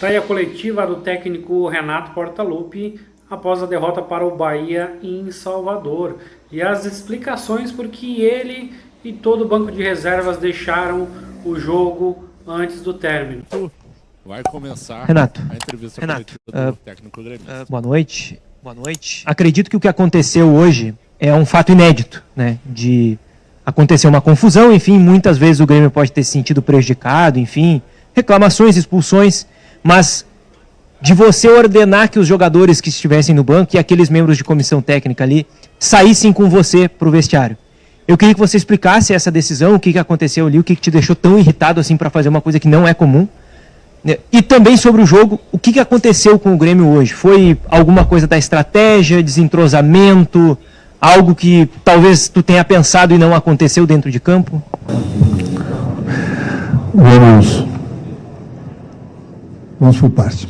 Tá aí a coletiva do técnico Renato Portaluppi após a derrota para o Bahia em Salvador. E as explicações por que ele e todo o banco de reservas deixaram o jogo antes do término. Vai começar Renato, a entrevista coletiva do técnico gremista. Boa noite. Acredito que o que aconteceu hoje é um fato inédito, né? De acontecer uma confusão, enfim, muitas vezes o Grêmio pode ter se sentido prejudicado, enfim, reclamações, expulsões, mas de você ordenar que os jogadores que estivessem no banco e aqueles membros de comissão técnica ali saíssem com você para o vestiário. Eu queria que você explicasse essa decisão, o que aconteceu ali, o que te deixou tão irritado assim para fazer uma coisa que não é comum. E também sobre o jogo, o que aconteceu com o Grêmio hoje? Foi alguma coisa da estratégia, desentrosamento, algo que talvez tu tenha pensado e não aconteceu dentro de campo? Vamos por parte.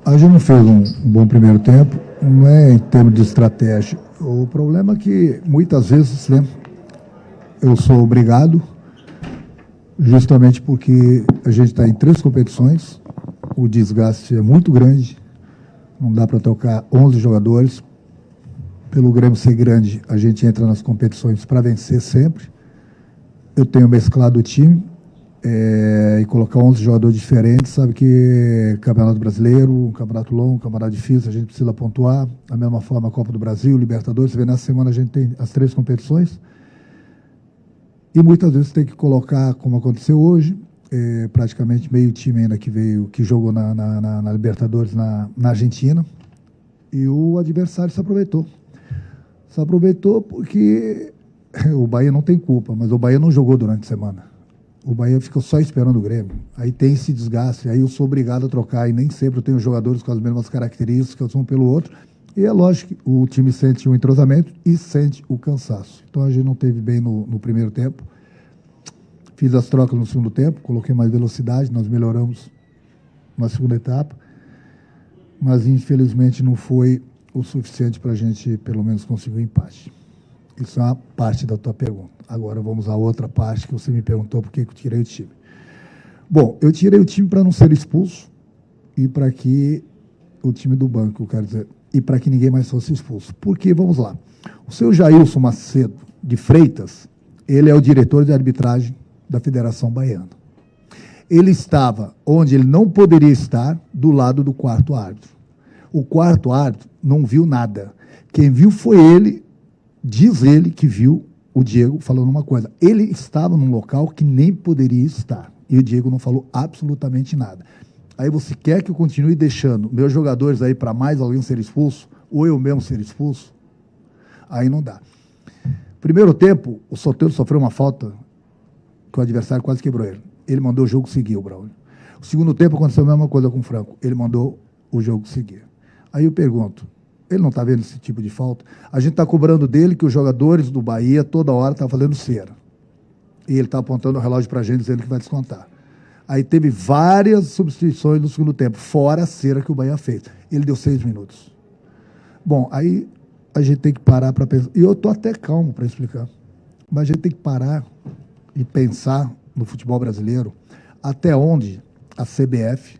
A gente não fez um bom primeiro tempo, não é em termos de estratégia. O problema é que muitas vezes, né, eu sou obrigado, justamente porque a gente está em 3 competições, o desgaste é muito grande, não dá para tocar 11 jogadores. Pelo Grêmio ser grande, a gente entra nas competições para vencer sempre. Eu tenho mesclado o time e colocar 11 jogadores diferentes, sabe que Campeonato Brasileiro, um campeonato longo, um campeonato difícil, a gente precisa pontuar. Da mesma forma, a Copa do Brasil, Libertadores, você vê, nessa semana a gente tem as 3 competições. E muitas vezes tem que colocar, como aconteceu hoje, praticamente meio time ainda que jogou na Libertadores na Argentina, e o adversário se aproveitou. Se aproveitou porque o Bahia não tem culpa, mas o Bahia não jogou durante a semana. O Bahia ficou só esperando o Grêmio. Aí tem esse desgaste, aí eu sou obrigado a trocar, e nem sempre eu tenho jogadores com as mesmas características um pelo outro. E é lógico que o time sente o entrosamento e sente o cansaço. Então a gente não teve bem no primeiro tempo. Fiz as trocas no segundo tempo, coloquei mais velocidade, nós melhoramos na segunda etapa. Mas infelizmente não foi o suficiente para a gente pelo menos conseguir um empate. Isso é uma parte da tua pergunta. Agora vamos à outra parte que você me perguntou por que eu tirei o time. Bom, eu tirei o time para não ser expulso e para que o time do banco, quero dizer, e para que ninguém mais fosse expulso. Porque, vamos lá, o seu Jailson Macedo de Freitas, ele é o diretor de arbitragem da Federação Baiana. Ele estava onde ele não poderia estar, do lado do quarto árbitro. O quarto árbitro não viu nada. Quem viu foi ele, diz ele que viu o Diego falando uma coisa. Ele estava num local que nem poderia estar. E o Diego não falou absolutamente nada. Aí você quer que eu continue deixando meus jogadores aí para mais alguém ser expulso, ou eu mesmo ser expulso? Aí não dá. Primeiro tempo, o Soteldo sofreu uma falta que o adversário quase quebrou ele. Ele mandou o jogo seguir, o Braulio. O segundo tempo aconteceu a mesma coisa com o Franco. Ele mandou o jogo seguir. Aí eu pergunto, ele não está vendo esse tipo de falta? A gente está cobrando dele que os jogadores do Bahia toda hora estão fazendo cera. E ele está apontando o relógio para a gente dizendo que vai descontar. Aí teve várias substituições no segundo tempo, fora a cera que o Bahia fez. Ele deu 6 minutos. Bom, aí a gente tem que parar para pensar. E eu estou até calmo para explicar. Mas a gente tem que parar e pensar no futebol brasileiro até onde a CBF,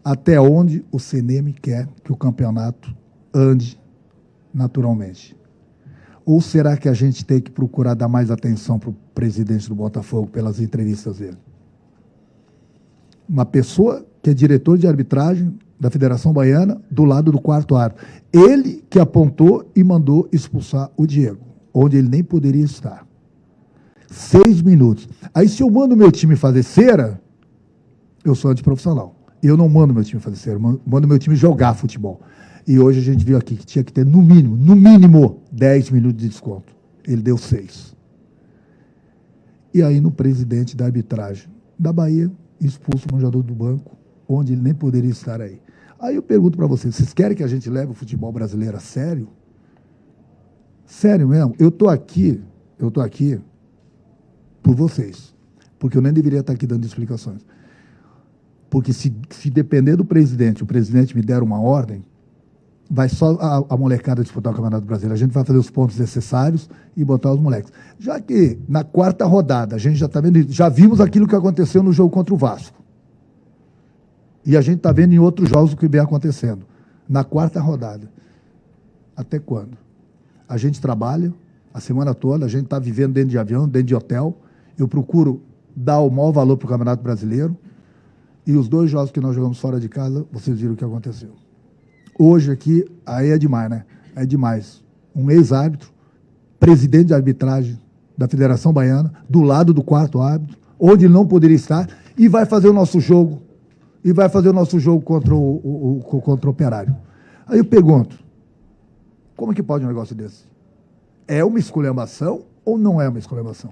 até onde o CNM quer que o campeonato ande naturalmente. Ou será que a gente tem que procurar dar mais atenção para o presidente do Botafogo pelas entrevistas dele? Uma pessoa que é diretor de arbitragem da Federação Baiana, do lado do quarto árbitro. Ele que apontou e mandou expulsar o Diego, onde ele nem poderia estar. 6 minutos. Aí se eu mando meu time fazer cera, eu sou antiprofissional. Eu não mando meu time fazer cera, eu mando meu time jogar futebol. E hoje a gente viu aqui que tinha que ter no mínimo 10 minutos de desconto. Ele deu 6. E aí no presidente da arbitragem da Bahia, expulso o jogador do banco, onde ele nem poderia estar aí. Aí eu pergunto para vocês querem que a gente leve o futebol brasileiro a sério? Sério mesmo? Eu tô aqui por vocês, porque eu nem deveria estar aqui dando explicações. Porque se depender do presidente, o presidente me der uma ordem, vai só a molecada disputar o Campeonato Brasileiro. A gente vai fazer os pontos necessários e botar os moleques. Já que na quarta rodada, a gente já está vendo, já vimos aquilo que aconteceu no jogo contra o Vasco. E a gente está vendo em outros jogos o que vem acontecendo. Na quarta rodada. Até quando? A gente trabalha a semana toda, a gente está vivendo dentro de avião, dentro de hotel. Eu procuro dar o maior valor para o Campeonato Brasileiro. E os 2 jogos que nós jogamos fora de casa, vocês viram o que aconteceu. Hoje aqui, aí é demais, né? É demais. Um ex-árbitro, presidente de arbitragem da Federação Baiana, do lado do quarto árbitro, onde ele não poderia estar, e vai fazer o nosso jogo. E vai fazer o nosso jogo contra o Operário. Aí eu pergunto, como é que pode um negócio desse? É uma esculhambação ou não é uma esculhambação?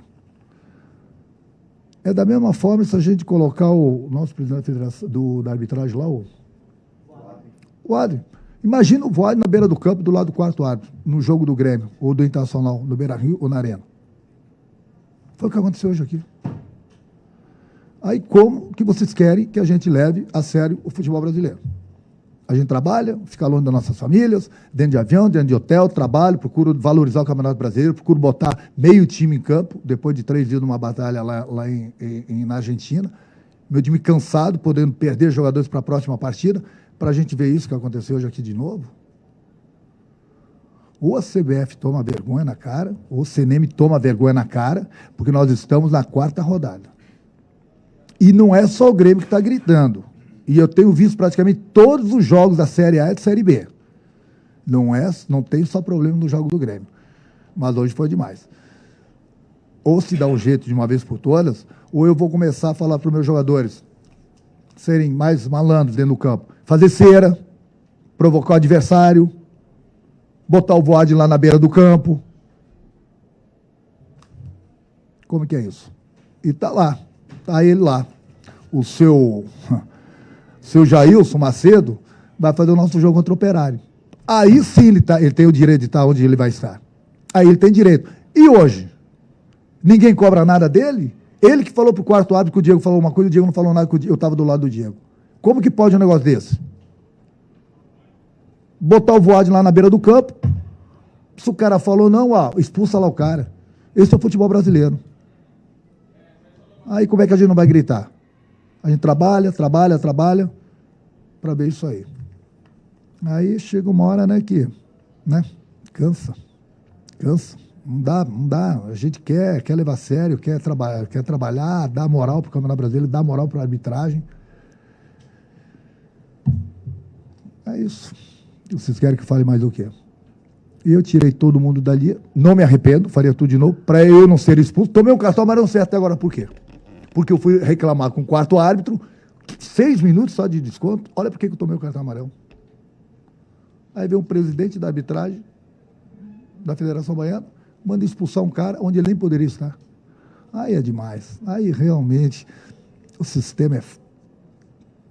É da mesma forma se a gente colocar o nosso presidente da Federação, da arbitragem lá, o Adri. Imagina o Voad na beira do campo, do lado do quarto árbitro, no jogo do Grêmio, ou do Internacional, no Beira-Rio ou na Arena. Foi o que aconteceu hoje aqui. Aí como que vocês querem que a gente leve a sério o futebol brasileiro? A gente trabalha, fica longe das nossas famílias, dentro de avião, dentro de hotel, trabalho, procuro valorizar o Campeonato Brasileiro, procuro botar meio time em campo, depois de 3 dias numa batalha lá na Argentina, meu time cansado, podendo perder jogadores para a próxima partida, para a gente ver isso que aconteceu hoje aqui de novo. Ou a CBF toma vergonha na cara, ou o CNM toma vergonha na cara, porque nós estamos na quarta rodada. E não é só o Grêmio que está gritando. E eu tenho visto praticamente todos os jogos da Série A e da Série B. Não tem só problema no jogo do Grêmio. Mas hoje foi demais. Ou se dá um jeito de uma vez por todas, ou eu vou começar a falar para os meus jogadores serem mais malandros dentro do campo. Fazer cera, provocar o adversário, botar o Voad lá na beira do campo. Como que é isso? E tá lá. Tá ele lá. O seu Jailson Macedo vai fazer o nosso jogo contra o Operário. Aí sim ele tem o direito de estar onde ele vai estar. Aí ele tem direito. E hoje? Ninguém cobra nada dele? Ele que falou pro quarto árbitro que o Diego falou uma coisa, o Diego não falou nada, que eu estava do lado do Diego. Como que pode um negócio desse? Botar o Voad lá na beira do campo, se o cara falou não, expulsa lá o cara. Esse é o futebol brasileiro. Aí como é que a gente não vai gritar? A gente trabalha para ver isso aí. Aí chega uma hora, né, que, né, cansa. Não dá. A gente quer levar a sério, quer trabalhar, dar moral para o Campeonato Brasileiro, dar moral para a arbitragem. É isso. Vocês querem que eu fale mais o quê? Eu tirei todo mundo dali, não me arrependo, faria tudo de novo, para eu não ser expulso. Tomei um cartão amarelo certo até agora, por quê? Porque eu fui reclamar com o quarto árbitro, 6 minutos só de desconto. Olha por que eu tomei o cartão amarelo. Aí vem um presidente da arbitragem da Federação Baiana, manda expulsar um cara onde ele nem poderia estar. Aí é demais. Aí realmente o sistema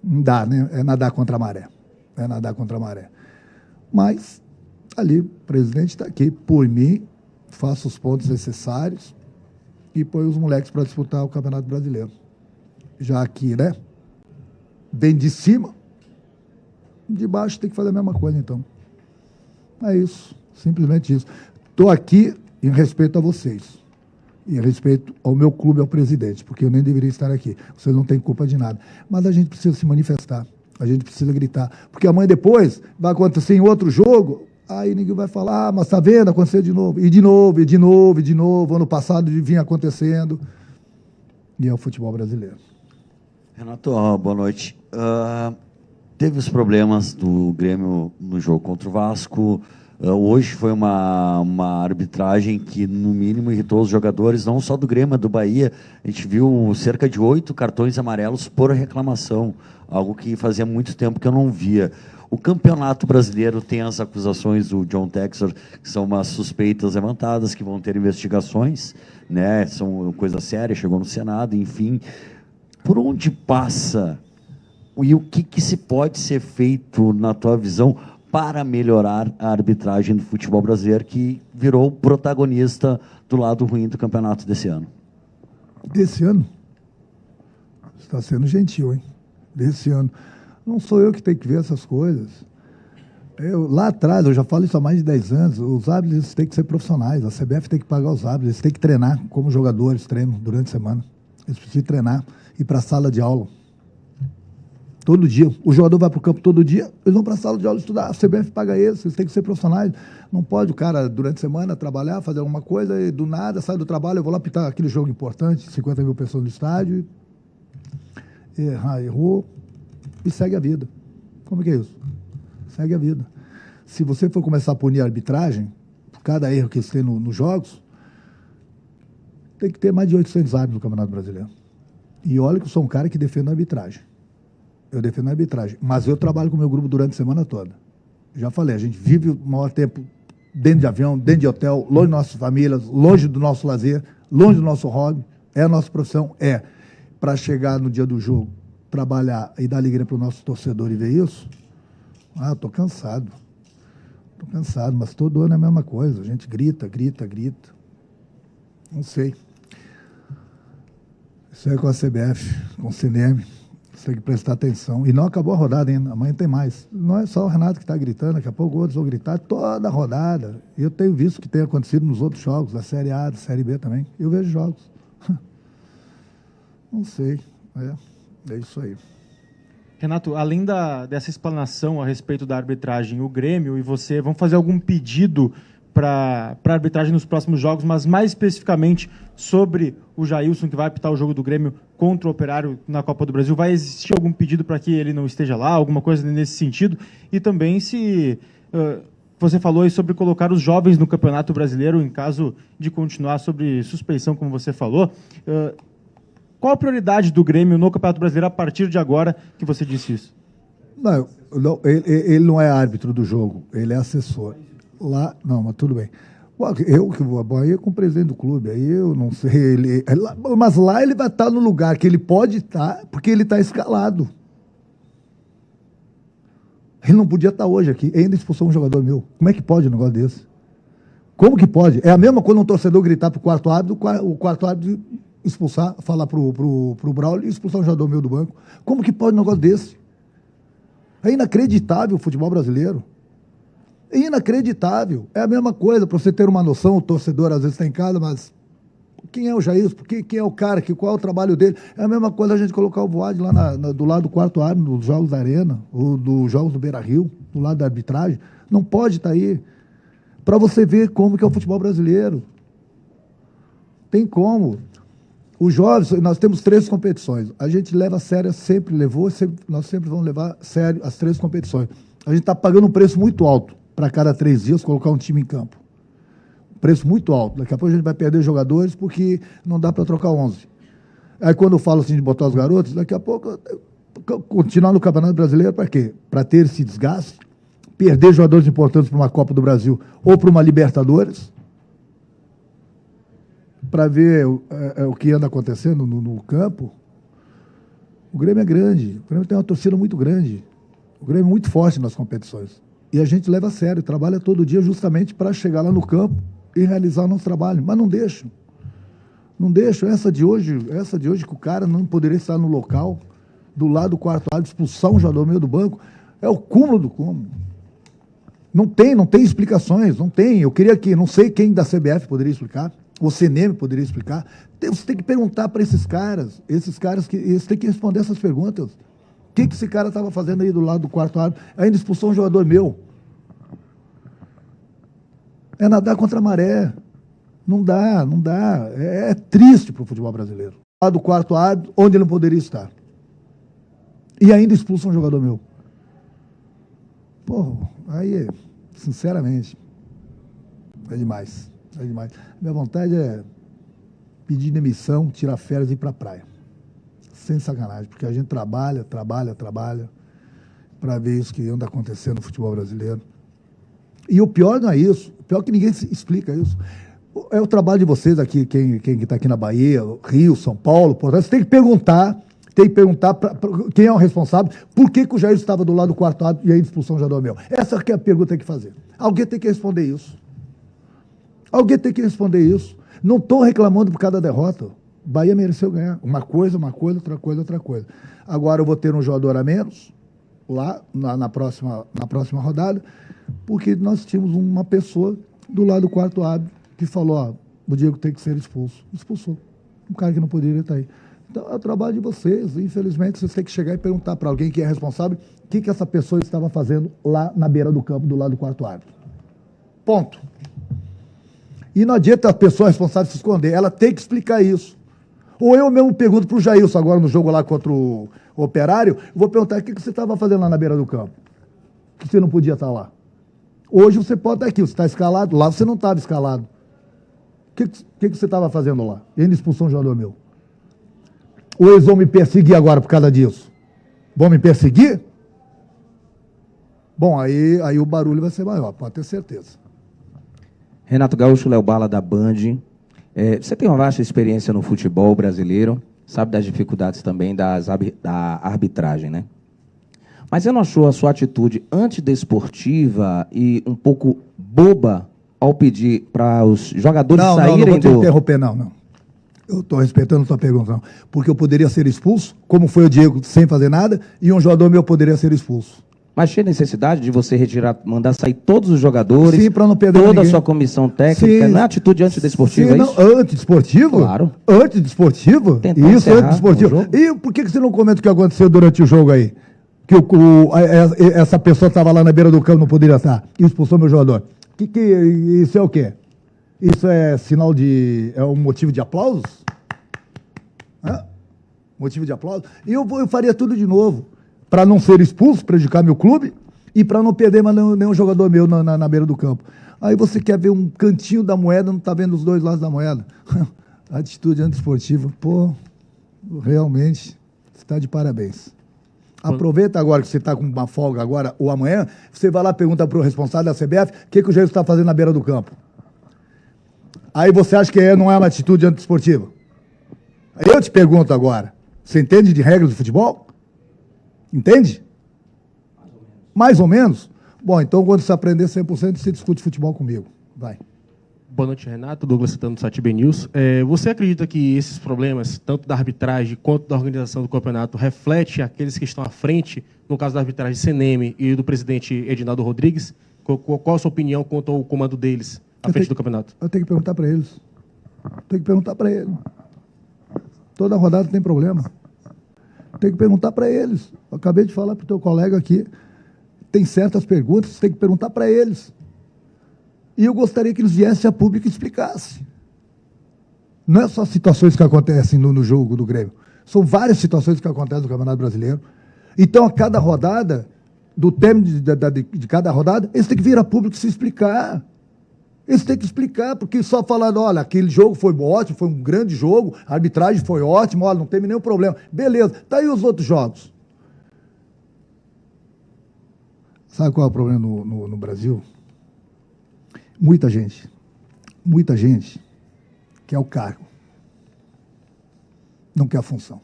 não dá, né? É nadar contra a maré. Mas ali o presidente está aqui, por mim, faço os pontos necessários e põe os moleques para disputar o Campeonato Brasileiro. Já aqui, né? Vem de cima, de baixo tem que fazer a mesma coisa, então. É isso, simplesmente isso. Estou aqui em respeito a vocês, em respeito ao meu clube, ao presidente, porque eu nem deveria estar aqui. Vocês não têm culpa de nada. Mas a gente precisa se manifestar, a gente precisa gritar, porque amanhã depois vai acontecer em outro jogo, aí ninguém vai falar, mas está vendo, aconteceu de novo, e de novo, ano passado vinha acontecendo, e é o futebol brasileiro. Renato, boa noite. Teve os problemas do Grêmio no jogo contra o Vasco. Hoje foi uma arbitragem que, no mínimo, irritou os jogadores, não só do Grêmio, mas do Bahia. A gente viu cerca de 8 cartões amarelos por reclamação, algo que fazia muito tempo que eu não via. O Campeonato Brasileiro tem as acusações do John Textor, que são umas suspeitas levantadas, que vão ter investigações, né? São coisa séria, chegou no Senado, enfim. Por onde passa e o que se pode ser feito, na tua visão, para melhorar a arbitragem do futebol brasileiro, que virou protagonista do lado ruim do campeonato desse ano? Desse ano? Você está sendo gentil, hein? Desse ano. Não sou eu que tenho que ver essas coisas. Lá atrás, eu já falo isso há mais de 10 anos, os árbitros têm que ser profissionais, a CBF tem que pagar os árbitros, eles têm que treinar, como jogadores treinam durante a semana. Eles precisam treinar, ir para a sala de aula. Todo dia. O jogador vai para o campo todo dia, eles vão para a sala de aula estudar. A CBF paga eles têm que ser profissionais. Não pode o cara, durante a semana, trabalhar, fazer alguma coisa e do nada sai do trabalho, eu vou lá pitar aquele jogo importante, 50 mil pessoas no estádio, errou e segue a vida. Como é que é isso? Segue a vida. Se você for começar a punir a arbitragem, por cada erro que eles têm nos jogos, tem que ter mais de 800 árbitros no Campeonato Brasileiro. E olha que eu sou um cara que defende a arbitragem. Eu defendo a arbitragem. Mas eu trabalho com o meu grupo durante a semana toda. Já falei, a gente vive o maior tempo dentro de avião, dentro de hotel, longe de nossas famílias, longe do nosso lazer, longe do nosso hobby. É a nossa profissão. Para chegar no dia do jogo, trabalhar e dar alegria para o nosso torcedor e ver isso. Eu estou cansado. Estou cansado, mas todo ano é a mesma coisa. A gente grita. Não sei. Isso é com a CBF, com o CNM. Você tem que prestar atenção. E não acabou a rodada ainda. Amanhã tem mais. Não é só o Renato que está gritando, daqui a pouco outros vão gritar toda a rodada. E eu tenho visto o que tem acontecido nos outros jogos, da Série A, da Série B também. Eu vejo jogos. Não sei. É isso aí. Renato, além dessa explanação a respeito da arbitragem, o Grêmio e você vão fazer algum pedido para a arbitragem nos próximos jogos, mas mais especificamente sobre o Jailson, que vai apitar o jogo do Grêmio contra o Operário na Copa do Brasil. Vai existir algum pedido para que ele não esteja lá, alguma coisa nesse sentido? E também se você falou aí sobre colocar os jovens no Campeonato Brasileiro em caso de continuar sobre suspeição, como você falou. Qual a prioridade do Grêmio no Campeonato Brasileiro a partir de agora que você disse isso? Não, ele não é árbitro do jogo, ele é assessor. Lá, não, mas tudo bem. Eu que vou a Bahia com o presidente do clube, aí eu não sei. Mas lá ele vai estar no lugar que ele pode estar, porque ele está escalado. Ele não podia estar hoje aqui, ainda expulsou um jogador meu. Como é que pode um negócio desse? Como que pode? É a mesma coisa um torcedor gritar para o quarto árbitro, o quarto árbitro expulsar, falar pro Braulio e expulsar um jogador meu do banco. Como que pode um negócio desse? É inacreditável o futebol brasileiro. É inacreditável. É a mesma coisa, para você ter uma noção, o torcedor às vezes está em casa, mas quem é o Jailson? Quem é o cara? Qual é o trabalho dele? É a mesma coisa a gente colocar o Voad lá do lado do quarto árbitro, dos jogos da Arena, ou dos jogos do Beira-Rio, do lado da arbitragem. Não pode estar aí. Para você ver como que é o futebol brasileiro. Tem como. Os jovens, nós temos 3 competições. A gente leva a sério, sempre levou, nós sempre vamos levar a sério as 3 competições. A gente está pagando um preço muito alto para cada 3 dias colocar um time em campo. Preço muito alto. Daqui a pouco a gente vai perder jogadores porque não dá para trocar 11. Aí quando eu falo assim de botar os garotos, daqui a pouco continuar no Campeonato Brasileiro para quê? Para ter esse desgaste, perder jogadores importantes para uma Copa do Brasil ou para uma Libertadores, para ver o que anda acontecendo no campo. O Grêmio é grande, o Grêmio tem uma torcida muito grande, o Grêmio é muito forte nas competições. E a gente leva a sério, trabalha todo dia justamente para chegar lá no campo e realizar o nosso trabalho. Mas não deixam. Não deixam. Essa de hoje que o cara não poderia estar no local, do lado do quarto árbitro, expulsar um jogador meio do banco, é o cúmulo do cúmulo. Não tem explicações, não tem. Eu queria que, não sei quem da CBF poderia explicar, o CNM poderia explicar. Você tem que perguntar para esses caras que eles têm que responder essas perguntas. O que esse cara estava fazendo aí do lado do quarto árbitro? Ainda expulsou um jogador meu. É nadar contra a maré. Não dá. É triste para o futebol brasileiro. Lá do quarto árbitro, onde ele não poderia estar. E ainda expulsa um jogador meu. Pô, aí, sinceramente, é demais. Minha vontade é pedir demissão, tirar férias e ir para a praia. Sem sacanagem, porque a gente trabalha para ver isso que anda acontecendo no futebol brasileiro. E o pior não é isso, o pior é que ninguém explica isso. É o trabalho de vocês aqui, quem está aqui na Bahia, Rio, São Paulo, portanto, você tem que perguntar pra quem é o responsável, por que o Jair estava do lado do quarto árbitro e aí expulsão já do meu. Essa que é a pergunta que tem que fazer. Alguém tem que responder isso. Não estou reclamando por cada derrota. Bahia mereceu ganhar. Uma coisa, outra coisa. Agora eu vou ter um jogador a menos, lá na próxima rodada, porque nós tínhamos uma pessoa do lado do quarto árbitro que falou, ó, o Diego tem que ser expulso. Expulsou. Um cara que não poderia estar aí. Então, é o trabalho de vocês. Infelizmente, vocês têm que chegar e perguntar para alguém que é responsável o que essa pessoa estava fazendo lá na beira do campo, do lado do quarto árbitro. Ponto. E não adianta a pessoa responsável se esconder. Ela tem que explicar isso. Ou eu mesmo pergunto para o Jailson agora no jogo lá contra o Operário, vou perguntar o que você estava fazendo lá na beira do campo. Que você não podia estar lá. Hoje você pode estar aqui, você está escalado, lá você não estava escalado. O que você estava fazendo lá? E ainda expulsou um jogador meu. Ou eles vão me perseguir agora por causa disso? Vão me perseguir? Bom, aí o barulho vai ser maior, pode ter certeza. Renato Gaúcho, Léo Bala, da Band. Você tem uma vasta experiência no futebol brasileiro, sabe das dificuldades também da arbitragem, né? Mas você não achou a sua atitude antidesportiva e um pouco boba ao pedir para os jogadores saírem não vou te interromper, não. Eu estou respeitando a sua pergunta, não. Porque eu poderia ser expulso, como foi o Diego, sem fazer nada, e um jogador meu poderia ser expulso. Mas tinha necessidade de você retirar, mandar sair todos os jogadores, sim, para não perder toda ninguém. A sua comissão técnica, sim, não é atitude antidesportiva, sim, é isso? Não, antidesportivo? Claro. Antidesportivo? Isso, antidesportivo. E por que você não comenta o que aconteceu durante o jogo aí? Que essa pessoa estava lá na beira do campo, não poderia estar, e expulsou meu jogador. Isso é o quê? Isso é sinal de... é um motivo de aplausos? Motivo de aplausos? E eu faria tudo de novo, para não ser expulso, prejudicar meu clube, e para não perder mais nenhum jogador meu na beira do campo. Aí você quer ver um cantinho da moeda, não está vendo os dois lados da moeda. Atitude antiesportiva, pô, realmente, você está de parabéns. Aproveita agora que você está com uma folga agora, ou amanhã, você vai lá e pergunta para o responsável da CBF o que o Jailson está fazendo na beira do campo. Aí você acha que não é uma atitude antiesportiva? Eu te pergunto agora, você entende de regras de futebol? Entende? Mais ou menos? Bom, então quando você aprender 100%, você discute futebol comigo. Vai. Boa noite, Renato. Douglas Citano do Sat B News. Você acredita que esses problemas, tanto da arbitragem quanto da organização do campeonato, refletem aqueles que estão à frente, no caso da arbitragem CNM e do presidente Edinaldo Rodrigues? Qual a sua opinião quanto ao comando deles à frente do campeonato? Eu tenho que perguntar para eles. Tenho que perguntar para eles. Toda rodada tem problema. Tem que perguntar para eles. Eu acabei de falar para o teu colega aqui. Tem certas perguntas, você tem que perguntar para eles. E eu gostaria que eles viessem a público e explicassem. Não é só situações que acontecem no jogo do Grêmio. São várias situações que acontecem no Campeonato Brasileiro. Então, a cada rodada, do término de cada rodada, eles têm que vir a público e se explicar. Eles têm que explicar, porque só falando, olha, aquele jogo foi ótimo, foi um grande jogo, a arbitragem foi ótima, olha, não teve nenhum problema. Beleza, tá aí os outros jogos. Sabe qual é o problema no Brasil? Muita gente quer o cargo, não quer a função.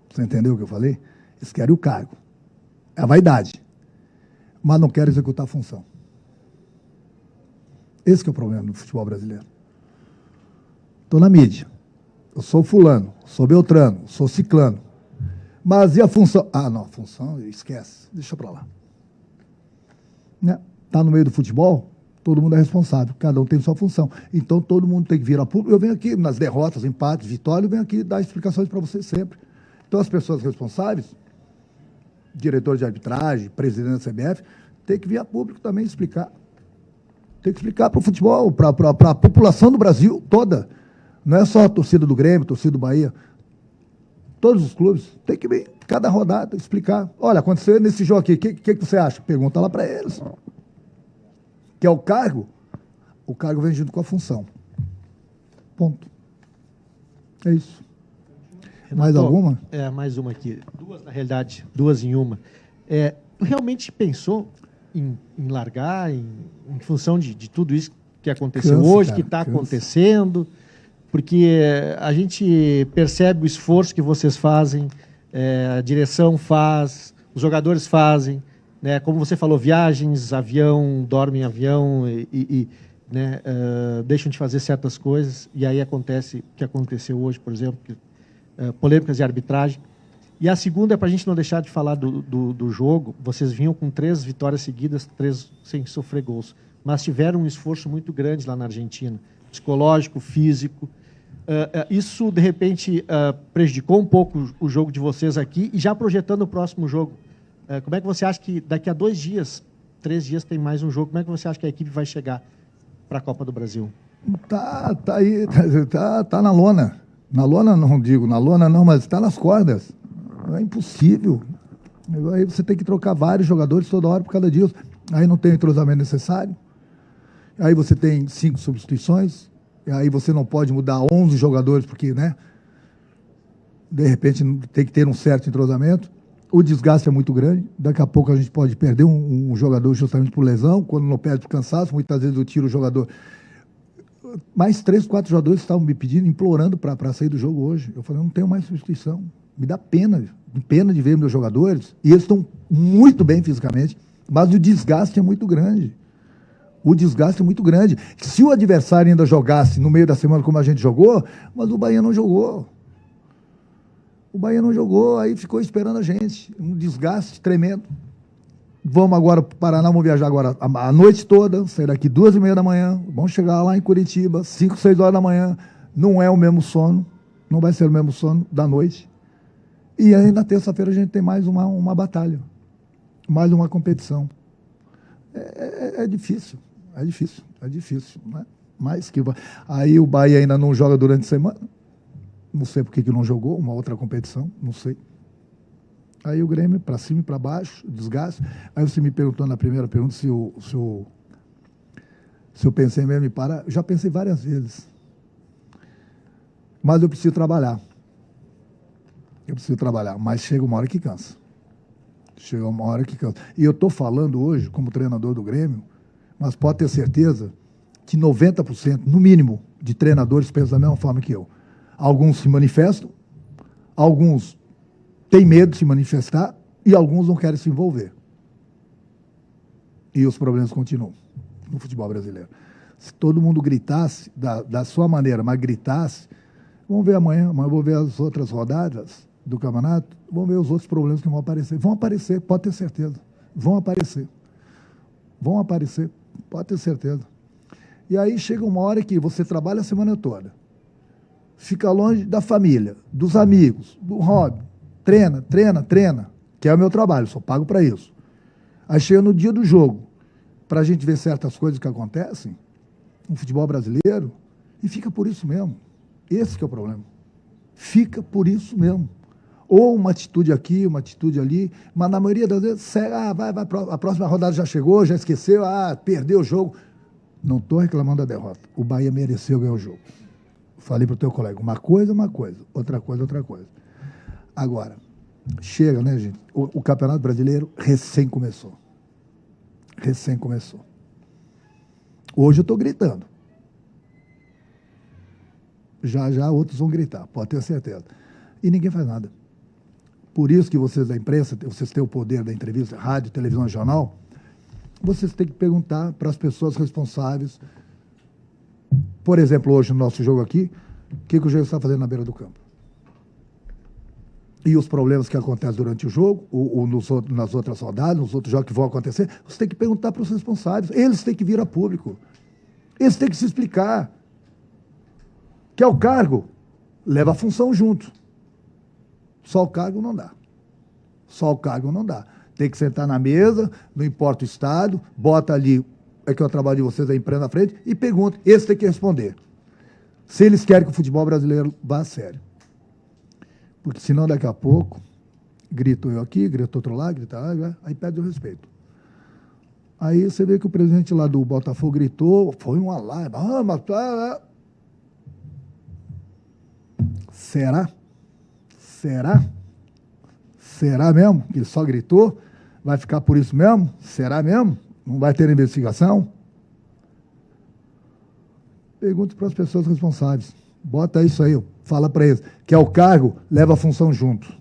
Você entendeu o que eu falei? Eles querem o cargo, é a vaidade, mas não querem executar a função. Esse que é o problema do futebol brasileiro. Estou na mídia, eu sou fulano, sou beltrano, sou ciclano, mas e a função? Ah, não, a função, esquece, deixa para lá. Né? Tá no meio do futebol, todo mundo é responsável, cada um tem sua função. Então, todo mundo tem que vir a público. Eu venho aqui nas derrotas, empates, vitórias, eu venho aqui dar explicações para vocês sempre. Então, as pessoas responsáveis, diretor de arbitragem, presidente da CBF, tem que vir a público também explicar. Tem que explicar para o futebol, para a população do Brasil toda. Não é só a torcida do Grêmio, a torcida do Bahia. Todos os clubes. Tem que vir, cada rodada, explicar. Olha, aconteceu nesse jogo aqui, o que você acha? Pergunta lá para eles. Que é o cargo vem junto com a função. Ponto. É isso. Renato, mais alguma? Mais uma aqui. Duas, na realidade, duas em uma. Tu realmente pensou em largar em função de tudo isso que aconteceu hoje, que está acontecendo? Porque a gente percebe o esforço que vocês fazem, a direção faz, os jogadores fazem, né? Como você falou, viagens, avião, dormem em avião né, deixam de fazer certas coisas, e aí acontece o que aconteceu hoje, por exemplo, polêmicas de arbitragem. E a segunda é para a gente não deixar de falar do jogo. Vocês vinham com 3 vitórias seguidas, 3 sem sofrer gols. Mas tiveram um esforço muito grande lá na Argentina. Psicológico, físico. Isso, de repente, prejudicou um pouco o jogo de vocês aqui. E já projetando o próximo jogo, como é que você acha que daqui a 2 dias, 3 dias tem mais um jogo, como é que você acha que a equipe vai chegar para a Copa do Brasil? Tá aí, tá na lona. Na lona não digo, na lona não, mas está nas cordas. É impossível. Aí você tem que trocar vários jogadores toda hora por causa disso. Aí não tem o entrosamento necessário. Aí você tem 5 substituições. E aí você não pode mudar 11 jogadores, porque, né? De repente tem que ter um certo entrosamento. O desgaste é muito grande. Daqui a pouco a gente pode perder um jogador justamente por lesão. Quando não perde por cansaço, muitas vezes eu tiro o jogador. Mais 3, 4 jogadores estavam me pedindo, implorando para sair do jogo hoje. Eu falei, eu não tenho mais substituição. Me dá pena de ver meus jogadores, e eles estão muito bem fisicamente, mas o desgaste é muito grande. O desgaste é muito grande. Se o adversário ainda jogasse no meio da semana como a gente jogou, mas o Bahia não jogou. O Bahia não jogou, aí ficou esperando a gente. Um desgaste tremendo. Vamos agora para o Paraná, vamos viajar agora a noite toda, sair daqui 2h30 da manhã, vamos chegar lá em Curitiba, 5, 6 horas da manhã. Não é o mesmo sono, não vai ser o mesmo sono da noite. E aí, na terça-feira, a gente tem mais uma batalha, mais uma competição. É difícil, né? Mas que vai. Aí o Bahia ainda não joga durante a semana. Não sei por que não jogou, uma outra competição, não sei. Aí o Grêmio, para cima e para baixo, desgaste. Aí você me perguntou na primeira pergunta se eu pensei mesmo em parar. Já pensei várias vezes. Mas eu preciso trabalhar. Mas chega uma hora que cansa. E eu estou falando hoje, como treinador do Grêmio, mas pode ter certeza que 90%, no mínimo, de treinadores pensam da mesma forma que eu. Alguns se manifestam, alguns têm medo de se manifestar e alguns não querem se envolver. E os problemas continuam no futebol brasileiro. Se todo mundo gritasse, da sua maneira, mas gritasse, vamos ver amanhã eu vou ver as outras rodadas do campeonato, vamos ver os outros problemas que vão aparecer. Vão aparecer, pode ter certeza. Vão aparecer, pode ter certeza. E aí chega uma hora que você trabalha a semana toda, fica longe da família, dos amigos, do hobby, treina, que é o meu trabalho, só pago para isso. Aí chega no dia do jogo, para a gente ver certas coisas que acontecem no futebol brasileiro, e fica por isso mesmo. Esse que é o problema. Fica por isso mesmo. Ou uma atitude aqui, uma atitude ali, mas na maioria das vezes, a próxima rodada já chegou, já esqueceu, perdeu o jogo. Não estou reclamando da derrota. O Bahia mereceu ganhar o jogo. Falei para o teu colega, uma coisa, outra coisa. Agora, chega, né, gente? O Campeonato Brasileiro recém começou. Hoje eu estou gritando. Já outros vão gritar, pode ter certeza. E ninguém faz nada. Por isso que vocês da imprensa, vocês têm o poder da entrevista, rádio, televisão e jornal, vocês têm que perguntar para as pessoas responsáveis. Por exemplo, hoje no nosso jogo aqui, o que o jogo está fazendo na beira do campo? E os problemas que acontecem durante o jogo, ou nas outras rodadas, nos outros jogos que vão acontecer, você tem que perguntar para os responsáveis. Eles têm que vir a público. Eles têm que se explicar. Quer o cargo? Leva a função junto. Só o cargo não dá. Tem que sentar na mesa, não importa o estado, bota ali, é que é o trabalho de vocês, a imprensa na frente, e pergunta. Esse tem que responder. Se eles querem que o futebol brasileiro vá a sério. Porque senão daqui a pouco, grito eu aqui, grito outro lá, grita lá, aí perde o respeito. Aí você vê que o presidente lá do Botafogo gritou, foi um alarme. Será? Será mesmo que ele só gritou? Vai ficar por isso mesmo? Será mesmo? Não vai ter investigação? Pergunte para as pessoas responsáveis. Bota isso aí, fala para eles. Quer o cargo? Leva a função junto.